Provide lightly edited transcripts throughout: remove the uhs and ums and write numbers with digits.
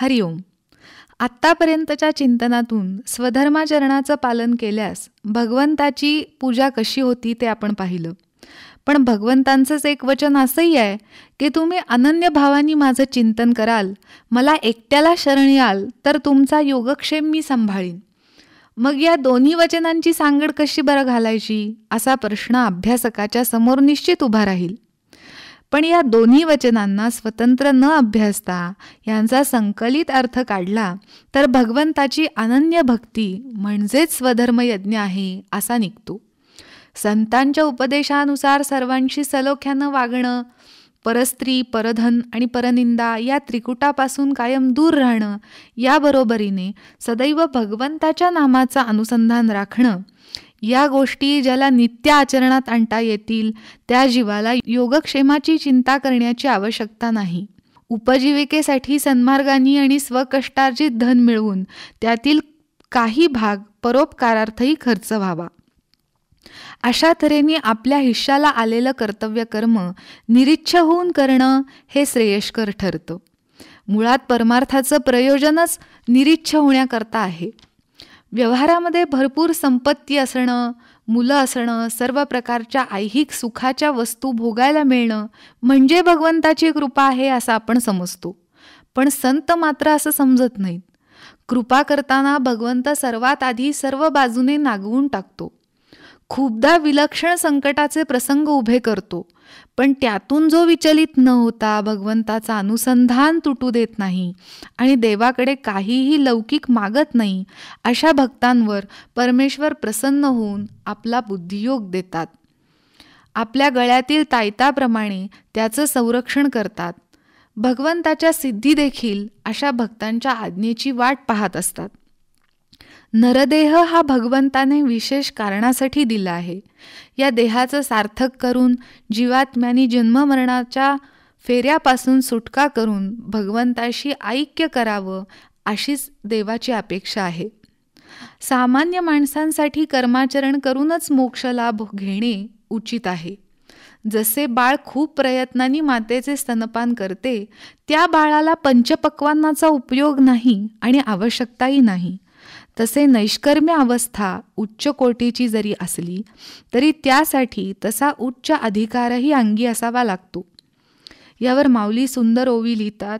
हरिओम. आत्तापर्यंतच्या चिंतनातून स्वधर्माचरणाचं पालन केल्यास भगवंताची पूजा कशी होती ते आपण पाहिलं. पण भगवंतांचंच एक वचन असंही आहे की तुम्ही अनन्य भावानी माझं चिंतन कराल, मला एकट्याला शरण याल, तर तुमचा योगक्षेम मी सांभाळीन. मग या दोन्ही वचनांची सांगड कशी बरं घालायची, असा प्रश्न अभ्यासकाच्या समोर निश्चित उभा राहील. पण या दोन्ही वचनांना स्वतंत्र न अभ्यासता यांचा संकलित अर्थ काढला तर भगवंताची अनन्य भक्ती म्हणजेच स्वधर्मयज्ञ आहे असा निघतो. संतांच्या उपदेशानुसार सर्वांशी सलोख्यानं वागणं, परस्त्री, परधन आणि परनिंदा या त्रिकुटापासून कायम दूर राहणं, याबरोबरीने सदैव भगवंताच्या नामाचं अनुसंधान राखणं, या गोष्टी ज्याला नित्य आचरणात आणता येतील त्या जीवाला योगक्षेमाची चिंता करण्याची आवश्यकता नाही. उपजीविकेसाठी सन्मार्गाने आणि स्वकष्टार्जित धन मिळवून त्यातील काही भाग परोपकारार्थही खर्च व्हावा. अशा तऱ्हेने आपल्या हिश्शाला आलेलं कर्तव्य कर्म निरीच्छ होऊन करणं हे श्रेयस्कर ठरतं. मुळात परमार्थाचं प्रयोजनच निरीच्छ होण्याकरता आहे. व्यवहारामध्ये भरपूर संपत्ती असणं, मुलं असणं, सर्व प्रकारच्या ऐहिक सुखाच्या वस्तू भोगायला मिळणं म्हणजे भगवंताची कृपा आहे असं आपण समजतो. पण संत मात्र असं समजत नाहीत. कृपा करताना भगवंत सर्वात आधी सर्व बाजूने नागवून टाकतो. खूपदा विलक्षण संकटाचे प्रसंग उभे करतो, पण त्यातून जो विचलित न होता भगवंताचा अनुसंधान तुटू देत नाही आणि देवाकडे काहीही लौकिक मागत नाही, अशा भक्तांवर परमेश्वर प्रसन्न होऊन आपला बुद्धियोग देतात. आपल्या गळ्यातील तायताप्रमाणे त्याचं संरक्षण करतात. भगवंताच्या सिद्धी देखील अशा भक्तांच्या आज्ञेची वाट पाहत असतात. नरदेह हा भगवंताने विशेष कारणासाठी दिला आहे. या देहाचं सार्थक करून जीवात्म्यानी जन्ममरणाच्या फेऱ्यापासून सुटका करून भगवंताशी ऐक्य करावं अशीच देवाची अपेक्षा आहे. सामान्य माणसांसाठी कर्माचरण करूनच मोक्षलाभ घेणे उचित आहे. जसे बाळ खूप प्रयत्नांनी मातेचे स्तनपान करते, त्या बाळाला पंचपक्वान्नाचा उपयोग नाही आणि आवश्यकताही नाही. तसे नैष्कर्म्य अवस्था उच्च कोटीची जरी असली तरी त्यासाठी तसा उच्च अधिकारही अंगी असावा लागतो. यावर माऊली सुंदर ओवी लिहितात.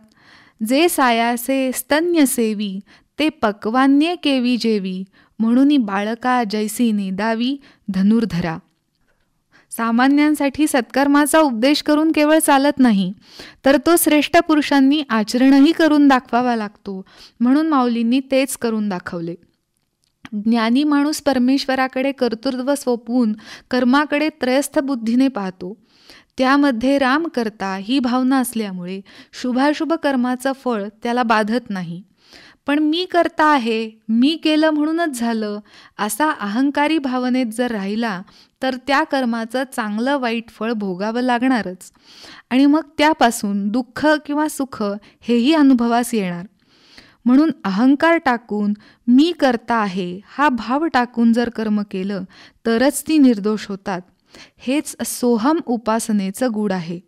जे सायासे स्तन्य सेवी, ते पक्वान्ये केवी जेवी, म्हणून बाळका जैसी निदावी धनुर्धरा. सामान्यांसाठी सत्कर्माचा उपदेश करून केवळ चालत नाही, तर तो श्रेष्ठ पुरुषांनी आचरणही करून दाखवावा लागतो. म्हणून माऊलींनी तेच करून दाखवले. ज्ञानी माणूस परमेश्वराकडे कर्तृत्व सोपवून कर्माकडे त्रयस्थ बुद्धीने पाहतो. त्यामध्ये राम करता ही भावना असल्यामुळे शुभाशुभ कर्माचं फळ त्याला बाधत नाही. पण मी करता आहे, मी केलं म्हणूनच झालं, असा अहंकारी भावनेत जर राहिला तर त्या कर्माचं चांगलं वाईट फळ भोगावं लागणारच आणि मग त्यापासून दुःख किंवा सुख हेही अनुभवास येणार. म्हणून अहंकार टाकून मी करता आहे हा भाव टाकून जर कर्म केलं तरच ती निर्दोष होतात. हेच सोहम उपासनेचं गूढ आहे.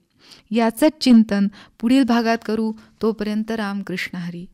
याचंच चिंतन पुढील भागात करू. तोपर्यंत रामकृष्ण हरी.